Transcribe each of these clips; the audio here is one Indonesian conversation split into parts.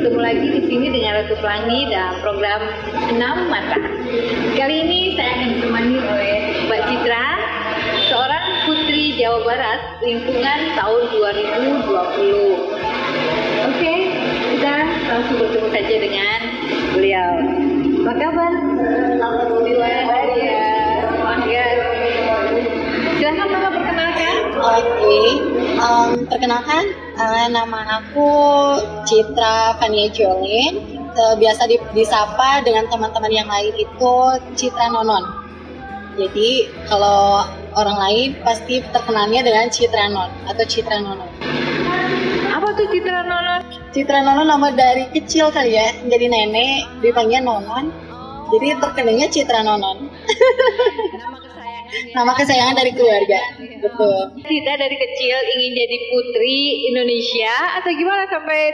bertemu lagi di sini dengan Ratu Pelangi dalam program 6 Mata. Kali ini saya akan ditemani oleh Mbak Citra, seorang putri Jawa Barat lingkungan tahun 2020. Oke, kita langsung bertemu saja dengan beliau. Apa kabar? Alhamdulillah. Ya. Silahkan Mama perkenalkan. Perkenalkan, nama aku Citra Fania Jolin. Biasa disapa dengan teman-teman yang lain itu Citra Nonon. Jadi kalau orang lain pasti terkenalnya dengan Citra Non atau Citra Nonon. Apa tuh Citra Nonon? Citra Nonon nama dari kecil kali ya, jadi nenek dipanggilnya Nonon. Jadi terkenalnya Citra Nonon. Nama kesayangan dari keluarga. Betul. Kita dari kecil ingin jadi putri Indonesia atau gimana sampai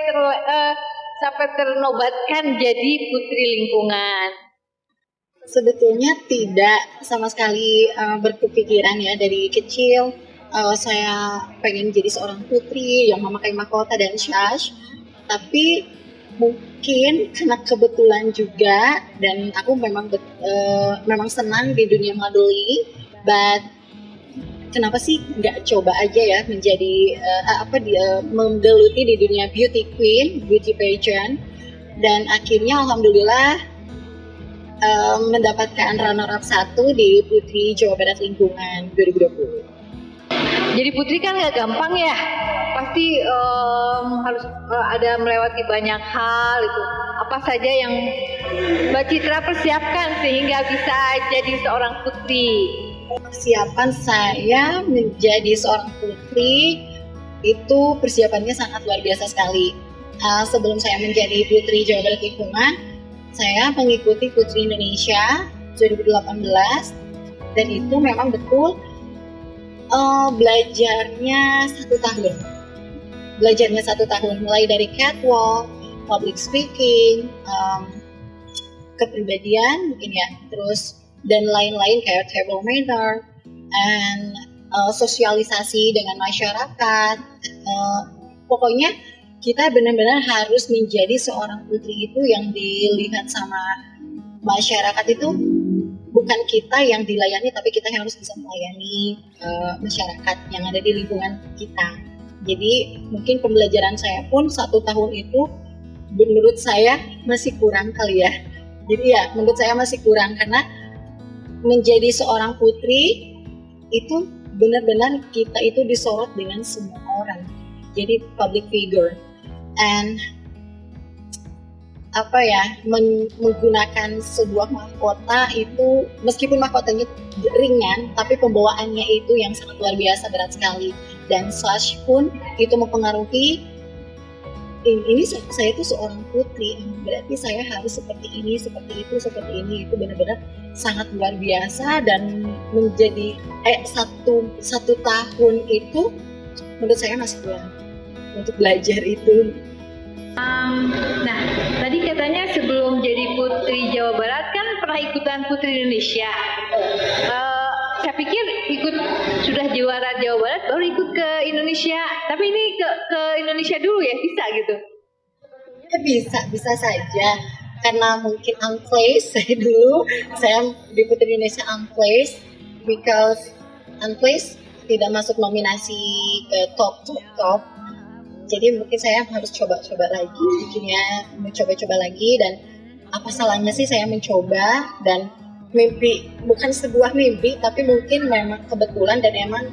ternobatkan jadi putri lingkungan? Sebetulnya tidak sama sekali berkepikiran ya dari kecil saya pengen jadi seorang putri yang memakai mahkota dan syas. Tapi mungkin karena kebetulan juga dan aku memang senang di dunia modeling, but kenapa sih nggak coba aja ya menjadi menggeluti di dunia beauty queen, beauty pageant, dan akhirnya alhamdulillah mendapatkan runner up 1 di Putri Jawa Barat Lingkungan 2020. Jadi putri kan nggak gampang ya, pasti harus ada melewati banyak hal itu. Apa saja yang Mbak Citra persiapkan sehingga bisa jadi seorang putri? Persiapan saya menjadi seorang putri itu persiapannya sangat luar biasa sekali. Sebelum saya menjadi Putri Jawa Barat Lingkungan, saya mengikuti Putri Indonesia 2018 dan itu memang betul belajarnya 1 tahun. Belajarnya 1 tahun, mulai dari catwalk, public speaking, kepribadian mungkin ya, terus dan lain-lain kayak table manner, and sosialisasi dengan masyarakat. Pokoknya kita benar-benar harus menjadi seorang putri itu yang dilihat sama masyarakat itu bukan kita yang dilayani, tapi kita yang harus bisa melayani masyarakat yang ada di lingkungan kita. Jadi mungkin pembelajaran saya pun 1 tahun itu menurut saya masih kurang kali ya. Jadi ya menurut saya masih kurang karena menjadi seorang putri itu benar-benar kita itu disorot dengan semua orang. Jadi public figure and menggunakan sebuah mahkota itu meskipun mahkotanya ringan tapi pembawaannya itu yang sangat luar biasa berat sekali, dan sash pun itu mempengaruhi ini saya itu seorang putri berarti saya harus seperti ini, seperti itu benar-benar sangat luar biasa. Dan menjadi satu tahun itu menurut saya masih kurang untuk belajar itu. Nah, tadi katanya sebelum jadi Putri Jawa Barat kan pernah ikutan Putri Indonesia. Saya pikir sudah juara Jawa Barat baru ikut ke Indonesia. Tapi ini ke Indonesia dulu ya, bisa gitu? Ya bisa saja. Karena mungkin unplaced saya di Putri Indonesia unplaced because unplaced tidak masuk nominasi ke top. Jadi mungkin saya harus coba-coba lagi, mencoba lagi. Dan apa salahnya sih saya mencoba, dan mimpi bukan sebuah mimpi tapi mungkin memang kebetulan dan emang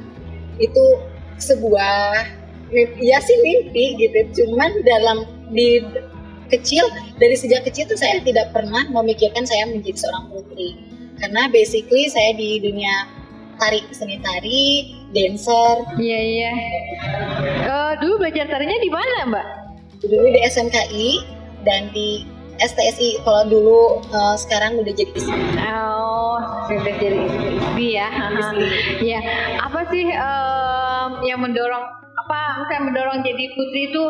itu sebuah mimpi gitu. Cuman dari sejak kecil tuh saya tidak pernah memikirkan saya menjadi seorang putri, karena basically saya di dunia seni tari, dancer. Iya. Dulu belajar tarinya di mana, Mbak? Dulu di SMKI dan di STSI. Kalau dulu sekarang udah jadi ISBI. Sudah jadi ISBI ya. Iya. Apa sih yang mendorong jadi putri itu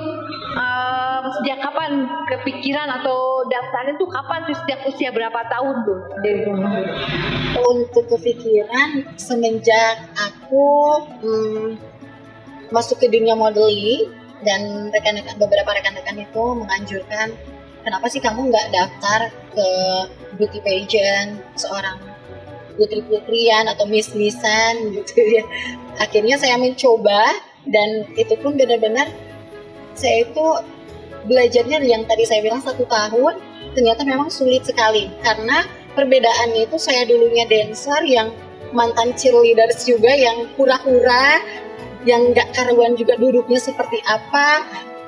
sejak kapan kepikiran atau daftarnya tuh kapan tuh, sejak usia berapa tahun tuh? Untuk kepikiran semenjak aku masuk ke dunia modeling dan beberapa rekan-rekan itu menganjurkan, kenapa sih kamu nggak daftar ke beauty pageant seorang putri-putrian atau miss-missan gitu ya. Akhirnya saya mencoba, dan itu pun benar-benar saya itu belajarnya yang tadi saya bilang 1 tahun, ternyata memang sulit sekali karena perbedaannya itu saya dulunya dancer yang mantan cheerleaders juga, yang hura-hura, yang nggak karuan juga duduknya seperti apa,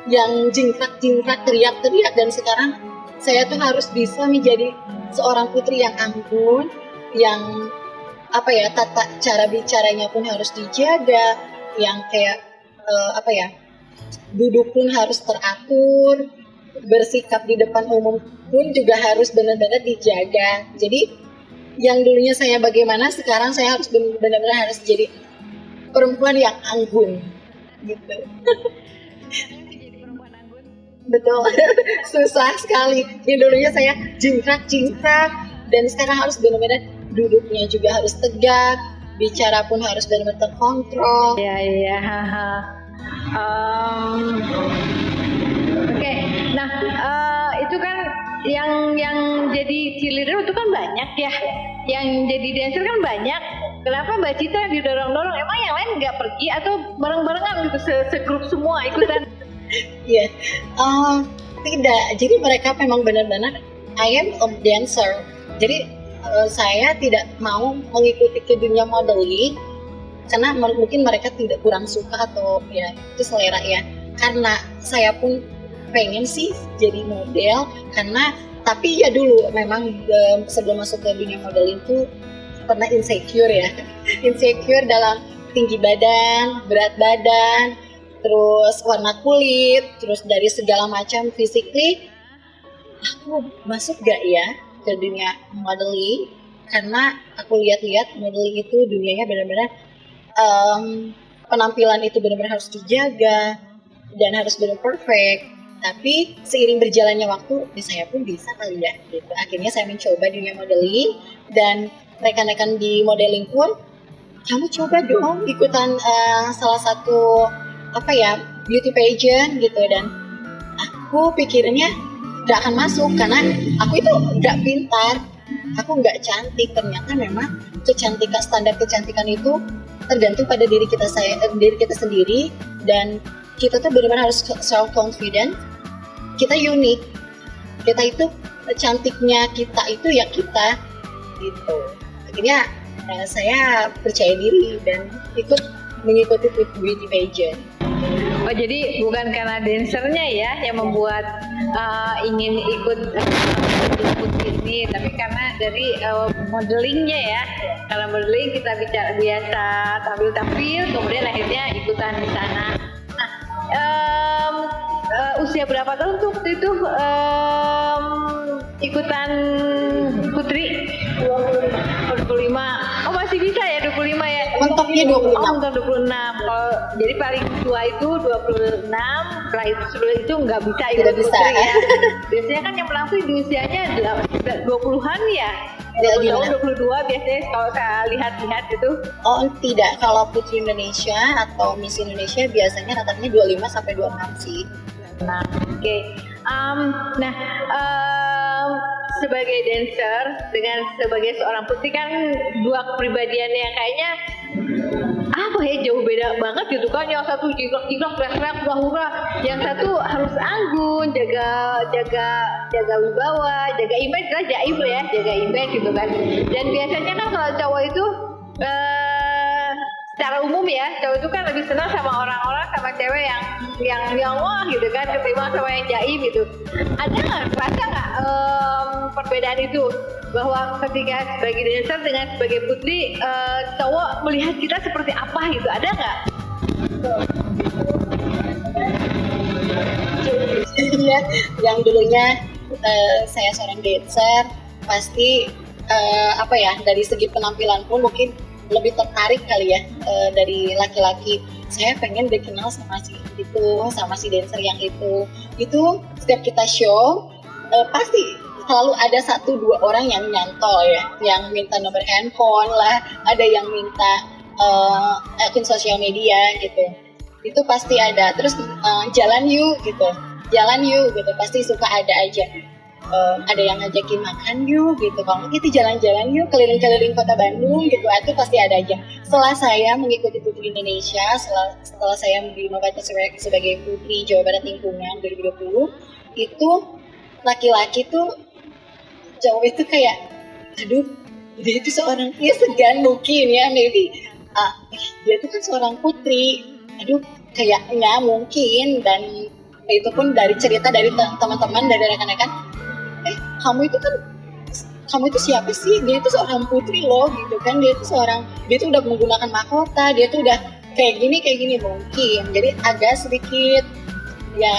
yang jingkrak-jingkrak, teriak-teriak, dan sekarang saya tuh harus bisa menjadi seorang putri yang anggun, yang tata cara bicaranya pun harus dijaga, yang kayak duduk pun harus teratur, bersikap di depan umum pun juga harus benar-benar dijaga. Jadi yang dulunya saya bagaimana, sekarang saya harus benar-benar harus jadi perempuan yang anggun gitu. Betul. Susah sekali. Yang dulunya saya jingkrak-jingkrak, dan sekarang harus benar-benar duduknya juga harus tegak, bicara pun harus benar-benar terkontrol. Iya. Oke. Nah, itu kan yang jadi cheerleader itu kan banyak ya, yang jadi dancer kan banyak. Kenapa Mbak Citra didorong-dorong? Emang yang lain nggak pergi atau bareng-barengan gitu, segrup semua ikutan? Iya, tidak. Jadi mereka memang benar-benar I am a dancer. Jadi saya tidak mau mengikuti ke dunia modeling karena mungkin mereka tidak kurang suka atau ya itu selera ya. Karena saya pun pengen sih jadi model, tapi ya dulu memang sebelum masuk ke dunia modeling tuh pernah insecure ya. Insecure dalam tinggi badan, berat badan, terus warna kulit, terus dari segala macam physically, aku masuk gak ya ke dunia modeling? Karena aku lihat-lihat modeling itu dunianya benar-benar penampilan itu benar-benar harus dijaga dan harus benar perfect. Tapi seiring berjalannya waktu, saya pun bisa kali ya gitu. Akhirnya saya mencoba dunia modeling, dan rekan-rekan di modeling pun, kamu coba dong ikutan salah satu beauty pageant gitu. Dan aku pikirnya gak akan masuk karena aku itu gak pintar, aku gak cantik. Ternyata memang standar kecantikan itu tergantung pada diri kita sendiri, dan kita tuh benar-benar harus self confident. Kita unik, kita itu cantiknya kita itu ya kita gitu. Akhirnya saya percaya diri dan mengikuti beauty pageant. Oh, jadi bukan karena dancernya ya yang membuat ingin ikut ini, tapi karena dari modelingnya ya. Kalau modeling kita biasa tampil, kemudian akhirnya ikutan di sana. Nah, usia berapa tahun tuh waktu itu ikutan Putri? 25. Oh, masih bisa ya 25 ya? Mentoknya 26. Oh, mentok 26. Jadi paling tua itu 26. Setelah itu nggak bisa ikut Putri ya. Biasanya kan yang melangkung di usianya 20-an ya. 22 biasanya kalau saya lihat-lihat itu. Oh, tidak. Kalau Putri Indonesia atau Miss Indonesia biasanya rata-ratanya 25 sampai 26 sih. Nah, oke. Sebagai dancer dengan sebagai seorang putri kan dua kepribadian yang kayaknya jauh beda banget gitu kan. Yang satu jiglak-jiglak, teriak-teriak, hura-hura. Yang satu harus anggun, jaga wibawa, jaga image lah, jaga image gitu kan. Dan biasanya kan kalau cowok itu secara umum ya, cowok itu kan lebih senang sama orang-orang, sama cewek yang wah gitu kan, ketimbang sama yang jaim gitu. Ada nggak, rasa nggak perbedaan itu, bahwa ketika sebagai dancer dengan sebagai putri, cowok melihat kita seperti apa gitu, ada nggak? Iya, yang dulunya saya seorang dancer, pasti dari segi penampilan pun mungkin lebih tertarik kali ya dari laki-laki. Saya pengen dikenal sama si itu, sama si dancer yang itu. Itu setiap kita show pasti selalu ada 1-2 orang yang nyantol ya, yang minta nomor handphone lah, ada yang minta akun sosial media gitu. itu pasti ada. Terus jalan yuk gitu, pasti suka ada aja. Ada yang ngajakin makan yuk gitu, kalau gitu jalan-jalan yuk keliling-keliling kota Bandung gitu, itu pasti ada aja. Setelah saya mengikuti Putri Indonesia, setelah saya menerima batas sebagai Putri Jawa Barat Lingkungan 2020, itu laki-laki tuh cowok itu kayak, aduh dia itu seorang, ya segan mungkin ya, maybe dia itu kan seorang putri, aduh kayaknya mungkin. Dan itu pun dari cerita dari teman-teman, dari rekan-rekan, kamu itu siapa sih? Dia itu seorang putri loh gitu kan, dia itu udah menggunakan mahkota, dia tuh udah kayak gini mungkin. Jadi agak sedikit ya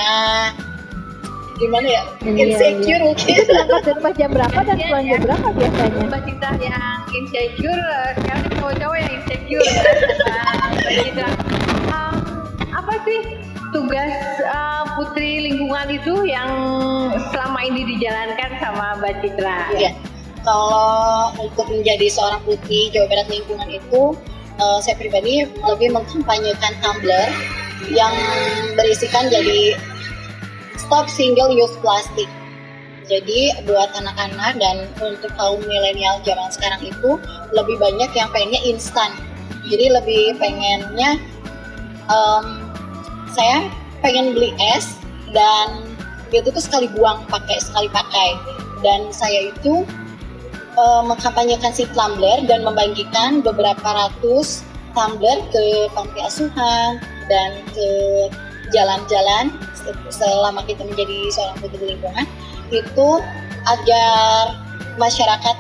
gimana ya, insecure mungkin. Berangkat dari rumah jam berapa dan pulang jam berapa biasanya? Mbak Citra yang insecure, sekarang cowok-cowok yang insecure. Mbak Citra, apa sih tugas Putri Lingkungan itu yang selama ini dijalankan sama Mbak Citra? Iya, kalau untuk menjadi seorang Putri Jawa Barat Lingkungan itu, saya pribadi lebih mengkampanyekan tumbler yang berisikan jadi Stop Single Use Plastic. Jadi buat anak-anak dan untuk kaum milenial zaman sekarang itu lebih banyak yang pengennya instan. Jadi lebih pengennya saya pengen beli es dan itu tuh sekali pakai. Dan saya itu mengkampanyekan si tumbler dan membagikan beberapa ratus tumbler ke panti asuhan dan ke jalan-jalan selama kita menjadi seorang putri lingkungan, itu agar masyarakat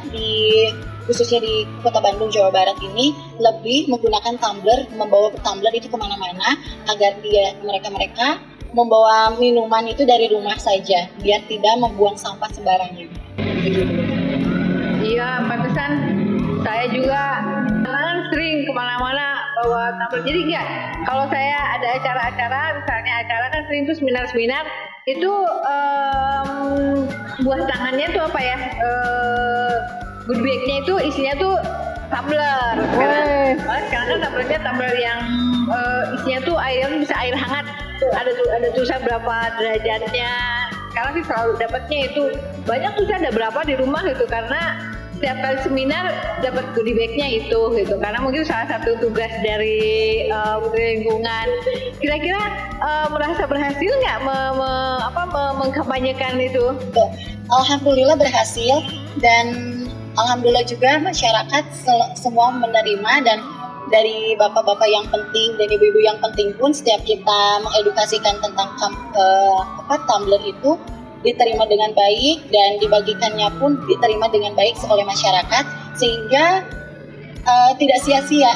khususnya di Kota Bandung, Jawa Barat ini lebih menggunakan tumbler, membawa tumbler itu kemana-mana, agar mereka membawa minuman itu dari rumah saja, biar tidak membuang sampah sembarangan. Iya, pantesan saya juga sering kemana-mana bawa tumbler. Jadi enggak, kalau saya ada acara-acara, misalnya acara kan sering tuh seminar-seminar, itu buah tangannya tuh apa ya, goodie bag-nya itu isinya tuh tumbler. Sekarang kan tumbler yang isinya tuh airnya bisa air hangat. Ada tulisan berapa derajatnya. Sekarang sih selalu dapatnya itu banyak, tuh ada berapa di rumah gitu, karena setiap kali seminar dapat goodie bag-nya itu gitu, karena mungkin salah satu tugas dari Putri Lingkungan. Kira-kira merasa berhasil nggak mengkampanyekan itu? Alhamdulillah berhasil, dan alhamdulillah juga masyarakat semua menerima, dan dari bapak-bapak yang penting dan ibu-ibu yang penting pun setiap kita mengedukasikan tentang tumbler itu diterima dengan baik, dan dibagikannya pun diterima dengan baik oleh masyarakat, sehingga tidak sia-sia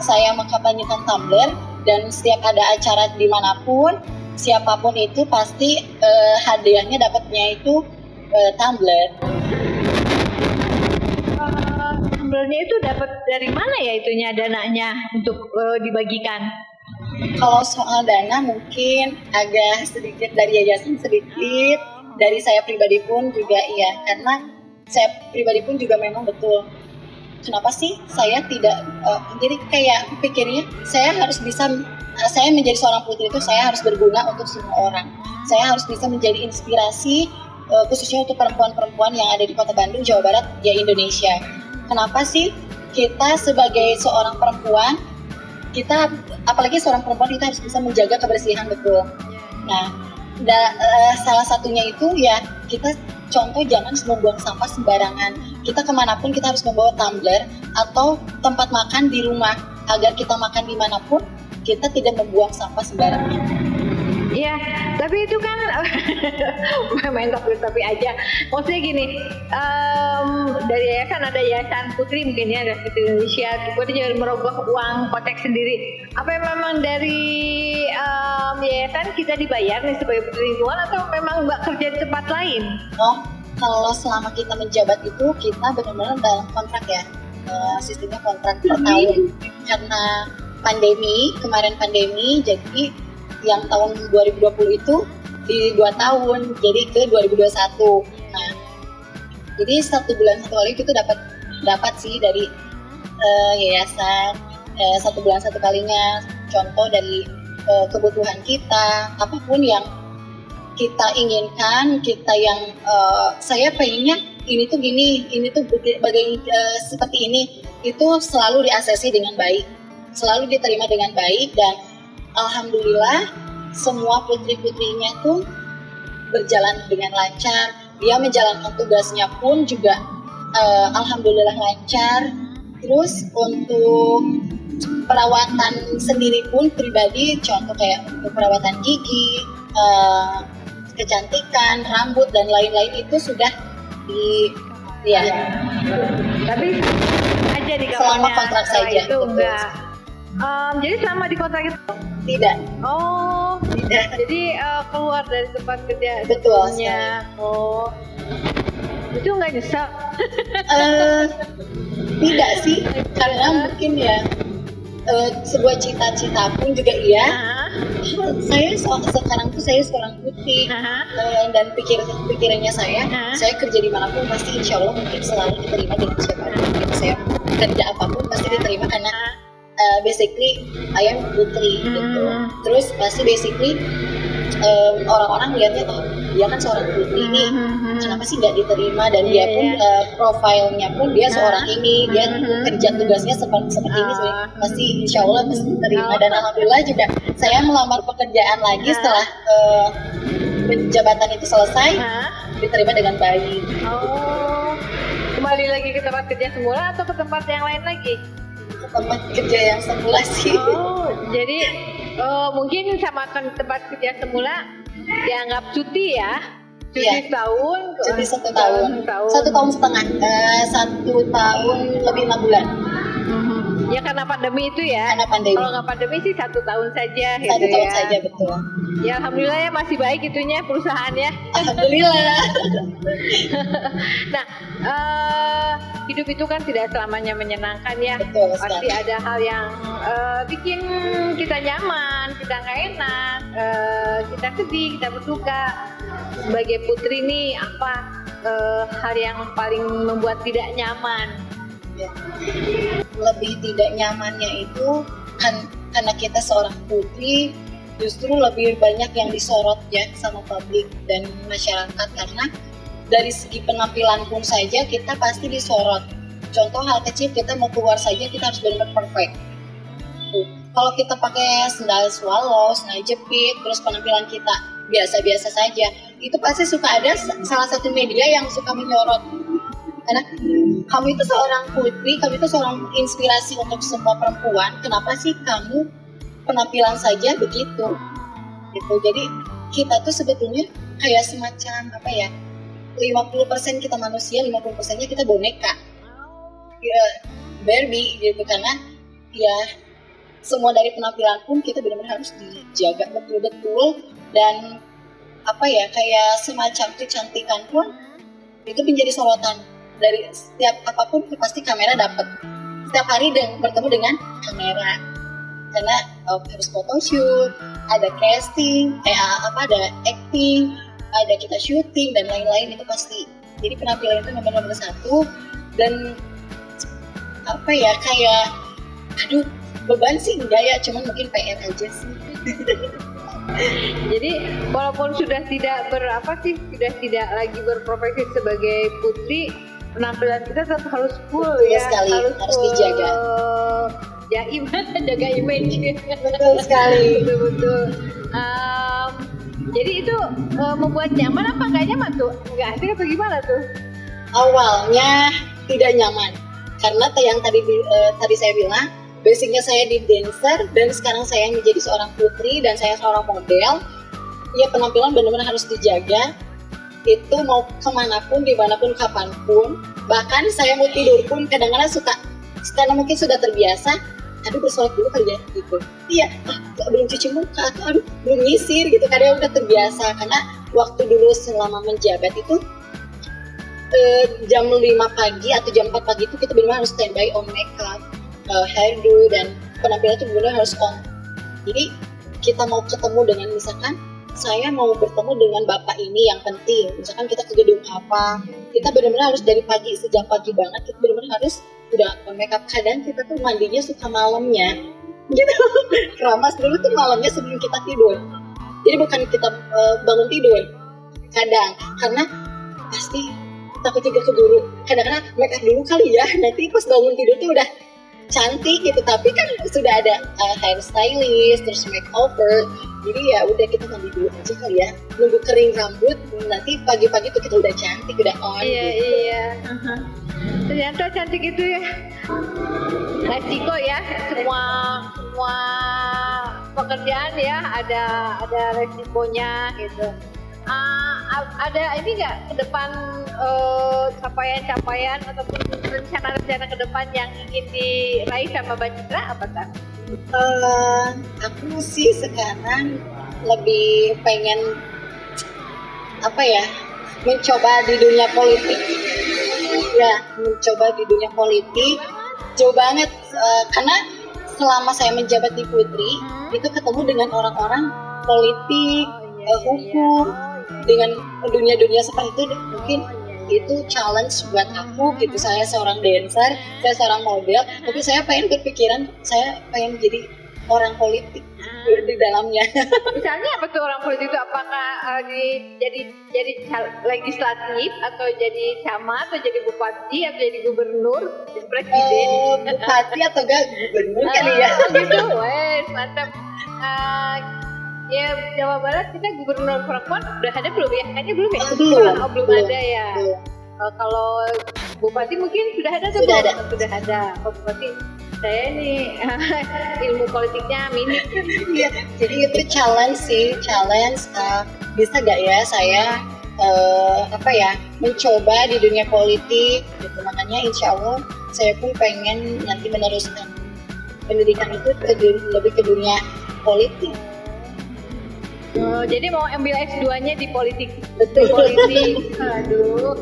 saya mengkampanyekan tumbler. Dan setiap ada acara dimanapun, siapapun itu pasti hadiahnya dapatnya itu tumbler. Tumblernya itu dapat dari mana ya itunya, dananya untuk dibagikan? Kalau soal dana mungkin agak sedikit dari yayasan, sedikit dari saya pribadi pun juga iya, karena saya pribadi pun juga memang betul. Kenapa sih saya tidak jadi kayak pikirnya saya menjadi seorang putri itu saya harus berguna untuk semua orang. Saya harus bisa menjadi inspirasi khususnya untuk perempuan-perempuan yang ada di Kota Bandung, Jawa Barat, ya Indonesia. Kenapa sih kita sebagai seorang perempuan, kita apalagi seorang perempuan, kita harus bisa menjaga kebersihan, betul. Nah, salah satunya itu ya kita contoh jangan membuang sampah sembarangan. Kita kemanapun kita harus membawa tumbler atau tempat makan di rumah, agar kita makan dimanapun kita tidak membuang sampah sembarangan. Iya, tapi itu kan main tapi aja. Maksudnya gini, dari yayasan ada yayasan Putri mungkin ya, ada Putri Indonesia, kita jangan merogoh uang kotek sendiri. Apa yang memang dari yayasan kita dibayar nih sebagai Putri Lingkungan, atau memang Mbak kerja di tempat lain? Oh, kalau selama kita menjabat itu kita benar-benar dalam kontrak ya, sistemnya kontrak per tahun. Karena kemarin pandemi, jadi yang tahun 2020 itu di 2 tahun, jadi ke 2021. Nah, jadi 1 bulan 1 kali itu dapat sih dari yayasan, 1 bulan 1 kalinya. Contoh dari kebutuhan kita, apapun yang kita inginkan, kita yang saya pengennya ini tuh gini, ini tuh seperti ini, itu selalu diaksesi dengan baik, selalu diterima dengan baik, dan alhamdulillah semua putri-putrinya tuh berjalan dengan lancar. Dia menjalankan tugasnya pun juga alhamdulillah lancar. Terus untuk perawatan sendiri pun pribadi, contoh kayak untuk perawatan gigi, kecantikan, rambut dan lain-lain itu sudah ya. Tapi aja di Selama kontrak saja, itu betul. enggak. Jadi selama di kontrak itu Tidak. oh Tidak. jadi keluar dari tempat kerja Betul sebelumnya. Oh itu nggak nyesel? Tidak sih, karena mungkin ya sebuah cita-cita pun juga iya. Saya sekarang tuh saya seorang putri, dan pikirannya saya kerja dimanapun pasti insya Allah mungkin selalu diterima dengan siapapun. Gitu. Saya kerja apapun pasti diterima karena basically I am putri gitu. Terus pasti basically orang-orang melihatnya tuh dia kan seorang putri nih, kenapa sih nggak diterima, dan dia pun profilnya pun dia seorang ini, dia kerja tugasnya seperti ini, pasti insya Allah pasti diterima. Dan alhamdulillah juga saya melamar pekerjaan lagi setelah jabatan itu selesai, diterima dengan baik. Oh kembali lagi ke tempat kerja semula atau ke tempat yang lain lagi? Ke tempat kerja yang semula sih. Oh jadi mungkin sama tempat kerja semula dianggap cuti ya? Cuti Iya. setahun? Jadi 1 tahun, 1 tahun setengah, 1 tahun lebih 6 bulan. Ya karena pandemi itu ya. Karena pandemi. Kalau nggak pandemi sih 1 tahun saja. 1 gitu tahun ya. saja, betul. Ya alhamdulillah ya masih baik itunya perusahaannya. Alhamdulillah. Nah hidup itu kan tidak selamanya menyenangkan ya. Betul Pasti sekali. ada hal yang bikin kita nyaman, kita nggak enak, kita sedih, kita berduka. Sebagai putri nih apa hal yang paling membuat tidak nyaman? Ya. Lebih tidak nyamannya itu kan karena kita seorang putri, justru lebih banyak yang disorot ya sama publik dan masyarakat, karena dari segi penampilan pun saja kita pasti disorot. Contoh hal kecil, kita mau keluar saja kita harus benar-benar perfect. Kalau kita pakai sandal swallow, sandal jepit, terus penampilan kita biasa-biasa saja, itu pasti suka ada salah satu media yang suka menyorot. Karena kamu itu seorang putri, kamu itu seorang inspirasi untuk semua perempuan. Kenapa sih kamu penampilan saja begitu? Gitu. Jadi kita tuh sebetulnya kayak semacam apa ya? 50% kita manusia, 50%-nya kita boneka. Ya, Barbie gitu, karena ya semua dari penampilan pun kita benar-benar harus dijaga betul-betul, dan apa ya, kayak semacam kecantikan pun itu menjadi sorotan. Dari setiap apapun pasti kamera dapat. Setiap hari bertemu dengan kamera. Karena harus photoshoot, ada casting, ada acting, ada kita syuting dan lain-lain, itu pasti. Jadi penampilan itu nomor satu, dan apa ya, kayak aduh beban sih enggak ya, cuman mungkin PR aja sih. Jadi walaupun sudah tidak sudah tidak lagi berprofesi sebagai putri, penampilan kita tetap harus full. Betul ya, sekali, harus dijaga. Jaga image. Betul sekali. Betul. Jadi itu membuat nyaman apa nggak nyaman tuh? Nggak asik atau gimana tuh? Awalnya tidak nyaman karena yang tadi saya bilang, basicnya saya di dancer dan sekarang saya menjadi seorang putri dan saya seorang model. Ya penampilan benar-benar harus dijaga. Itu mau kemanapun, dimanapun, kapanpun. Bahkan saya mau tidur pun kadang-kadang suka, karena mungkin sudah terbiasa, aduh bersolek dulu kali ya gitu. Iya, belum cuci muka, atau aduh belum nyisir gitu. Kadang udah terbiasa, karena waktu dulu selama menjabat itu jam 5 pagi atau jam 4 pagi itu kita benar-benar harus standby on makeup, hairdo, dan penampilan itu benar-benar harus on. Jadi kita mau ketemu dengan, misalkan saya mau bertemu dengan bapak ini yang penting, misalkan kita ke gedung apa, kita benar-benar harus dari pagi, sejak pagi banget kita benar-benar harus udah on makeup. Kadang kita tuh mandinya suka malamnya, gitu. Keramas dulu tuh malamnya sebelum kita tidur. Jadi bukan kita bangun tidur. Kadang karena pasti takut juga keburu. Kadang-kadang make up dulu kali ya. Nanti pas bangun tidur tuh udah cantik gitu. Tapi kan sudah ada hair stylist, terus makeover. Jadi ya udah kita mandi dulu aja kali ya. Nunggu kering rambut. Nanti pagi-pagi tuh kita udah cantik, udah on. Iya, gitu. iya. Ternyata cantik itu ya resiko ya, semua pekerjaan ya ada resikonya gitu. Ada ini nggak ke depan capaian-capaian ataupun rencana-rencana ke depan yang ingin diraih sama Mbak Citra apa tak? Aku sih sekarang lebih pengen mencoba di dunia politik. Ya, mencoba di dunia politik jauh banget karena selama saya menjabat di Putri itu ketemu dengan orang-orang politik, hukum, dengan dunia-dunia seperti itu mungkin itu challenge buat aku gitu. Saya seorang dancer, saya seorang model, tapi saya pengen berpikiran saya pengen jadi orang politik di dalamnya. Misalnya apa tuh orang politik itu? Apakah jadi legislatif atau jadi camat atau jadi bupati atau jadi gubernur, jadi presiden? Bupati atau enggak gubernur kali ya? Gitu, wes mantap. Ya Jawa Barat kita gubernur perempuan udah ada belum ya? Kayaknya belum ya? Belum ada ya. Kalau bupati mungkin sudah ada tuh. Sudah ada. Oh, bupati saya nih ilmu politiknya minim. Iya, jadi itu challenge. Bisa gak ya saya mencoba di dunia politik gitu. Makanya insya Allah saya pun pengen nanti meneruskan pendidikan itu lebih ke dunia politik. Jadi mau ambil S2-nya di politik. Betul. Di politik. Aduh.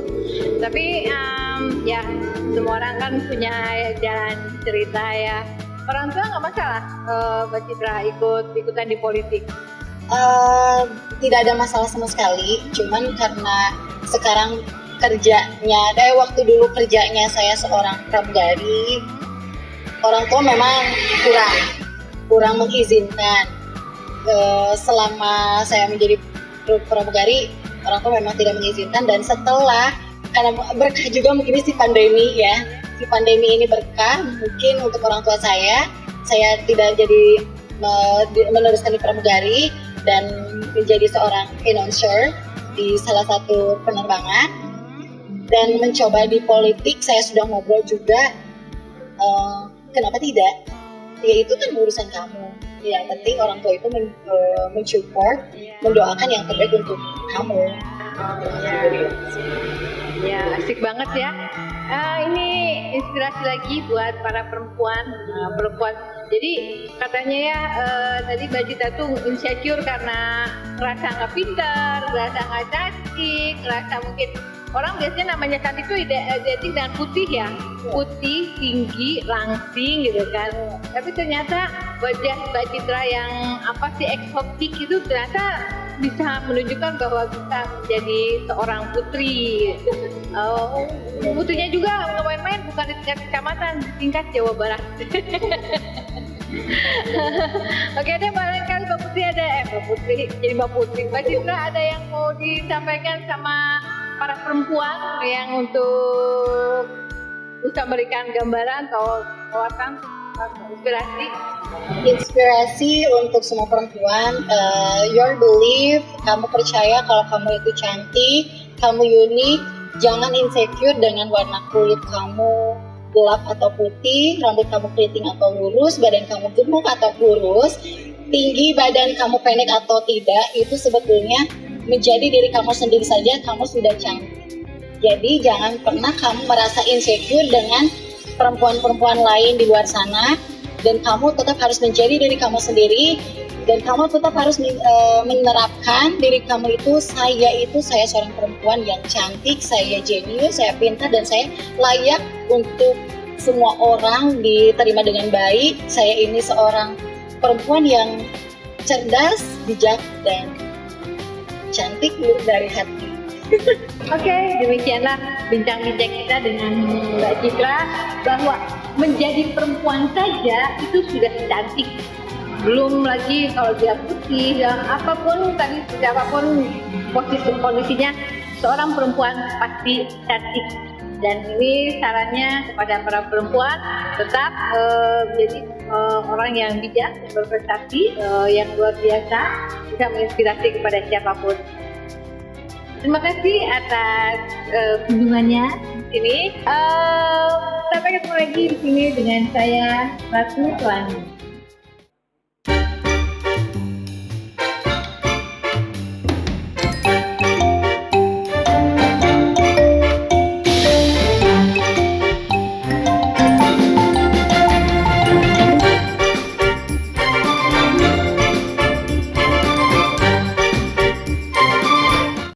Tapi ya semua orang kan punya jalan cerita ya. Orang tua nggak masalah Mbak Citra ikutan di politik? Tidak ada masalah sama sekali. Cuman karena sekarang waktu dulu kerjanya saya seorang pramugari, orang tua memang kurang mengizinkan. Selama saya menjadi pramugari, orang tua memang tidak mengizinkan. Dan setelah, karena berkah juga mungkin si pandemi ya, si pandemi ini berkah mungkin untuk orang tua saya tidak jadi meneruskan di pramugari dan menjadi seorang announcer di salah satu penerbangan dan mencoba di politik. Saya sudah ngobrol juga, kenapa tidak? Ya itu kan urusan kamu. Yang penting orang tua itu mensupport, mendoakan yang terbaik untuk kamu. Ya, asik banget ya. Ini inspirasi lagi buat para perempuan. Jadi katanya ya tadi Mbak Citra tuh insecure karena ngerasa nggak pintar, ngerasa nggak cantik, ngerasa mungkin orang biasanya namanya cantik tuh identik dengan putih ya, putih, tinggi, langsing gitu kan. Tapi ternyata wajah Mbak Citra yang eksotik itu ternyata bisa menunjukkan bahwa bisa menjadi seorang putri. Putrinya juga nggak main-main, bukan di tingkat kecamatan, di tingkat Jawa Barat. Oke deh, barangkali Mbak Putri Mbak Citra ada yang mau disampaikan sama para perempuan yang untuk bisa memberikan gambaran atau wawasan inspirasi untuk semua perempuan. Your belief, kamu percaya kalau kamu itu cantik, kamu unik, jangan insecure dengan warna kulit kamu gelap atau putih, rambut kamu keriting atau lurus, badan kamu gemuk atau kurus, tinggi badan kamu pendek atau tidak, itu sebetulnya menjadi diri kamu sendiri saja kamu sudah cantik. Jadi jangan pernah kamu merasa insecure dengan perempuan-perempuan lain di luar sana, dan kamu tetap harus menjadi diri kamu sendiri, dan kamu tetap harus menerapkan diri kamu itu, saya seorang perempuan yang cantik, saya jenius, saya pintar, dan saya layak untuk semua orang diterima dengan baik. Saya ini seorang perempuan yang cerdas, bijak, dan cantik dari hati. Oke, demikianlah bincang-bincang kita dengan Mbak Citra bahwa menjadi perempuan saja itu sudah cantik. Belum lagi kalau dia putih dan apapun tadi siapapun kondisinya, seorang perempuan pasti cantik. Dan ini sarannya kepada para perempuan tetap menjadi orang yang bijak, berprestasi, yang luar biasa, bisa menginspirasi kepada siapapun. Terima kasih atas kunjungannya di sini. Sampai ketemu lagi di sini dengan saya, Ratu Tuan.